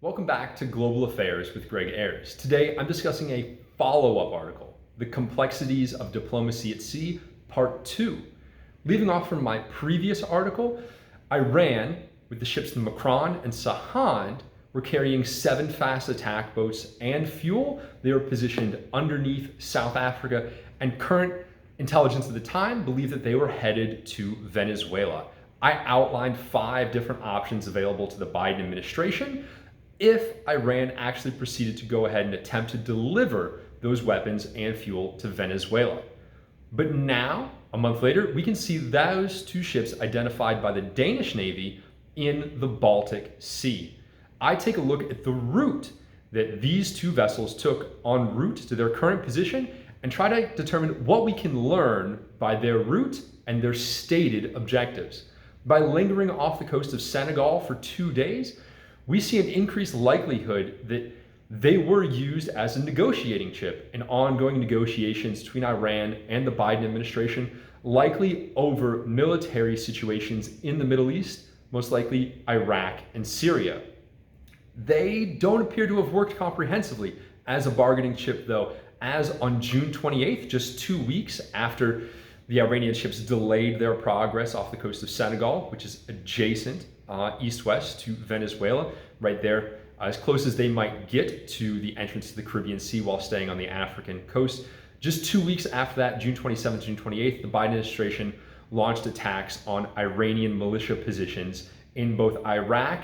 Welcome back to Global Affairs with Greg Ayres. Today I'm discussing a follow-up article, The Complexities of Diplomacy at Sea, Part 2. Leaving off from my previous article, Iran, with the ships the Macron and Sahand, were carrying 7 fast attack boats and fuel. They were positioned underneath South Africa, and current intelligence at the time believed that they were headed to Venezuela. I outlined 5 different options available to the Biden administration if Iran actually proceeded to go ahead and attempt to deliver those weapons and fuel to Venezuela. But now, a month later, we can see those 2 ships identified by the Danish Navy in the Baltic Sea. I take a look at the route that these 2 vessels took en route to their current position and try to determine what we can learn by their route and their stated objectives. By lingering off the coast of Senegal for 2 days, we see an increased likelihood that they were used as a negotiating chip in ongoing negotiations between Iran and the Biden administration, likely over military situations in the Middle East, most likely Iraq and Syria. They don't appear to have worked comprehensively as a bargaining chip, though, as on June 28th, just 2 weeks after the Iranian ships delayed their progress off the coast of Senegal, which is adjacent east-west to Venezuela, right there, as close as they might get to the entrance to the Caribbean Sea while staying on the African coast. Just 2 weeks after that, June 27th, June 28th, the Biden administration launched attacks on Iranian militia positions in both Iraq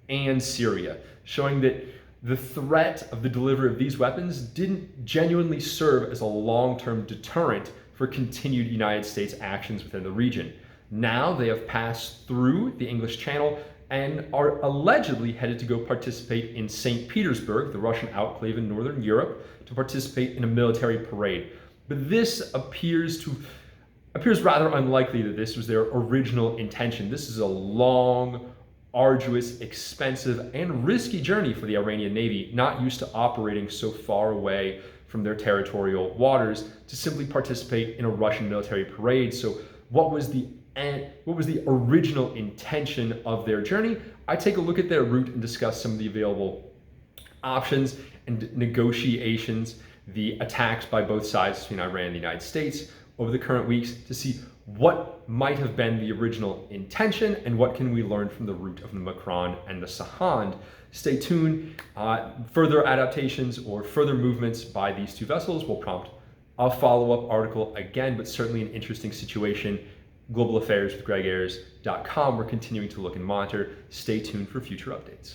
and Syria, showing that the threat of the delivery of these weapons didn't genuinely serve as a long-term deterrent for continued United States actions within the region. Now they have passed through the English Channel and are allegedly headed to go participate in St. Petersburg, the Russian enclave in northern Europe, to participate in a military parade. But this appears rather unlikely that this was their original intention. This is a long, arduous, expensive, and risky journey for the Iranian Navy, not used to operating so far away from their territorial waters, to simply participate in a Russian military parade. So what was the original intention of their journey? I take a look at their route and discuss some of the available options and negotiations, the attacks by both sides between Iran and the United States over the current weeks, to see what might have been the original intention and what can we learn from the route of the Macron and the Sahand. Stay tuned. Further adaptations or further movements by these 2 vessels will prompt a follow-up article again, but certainly an interesting situation. Global Affairs with GregAyres.com. We're continuing to look and monitor. Stay tuned for future updates.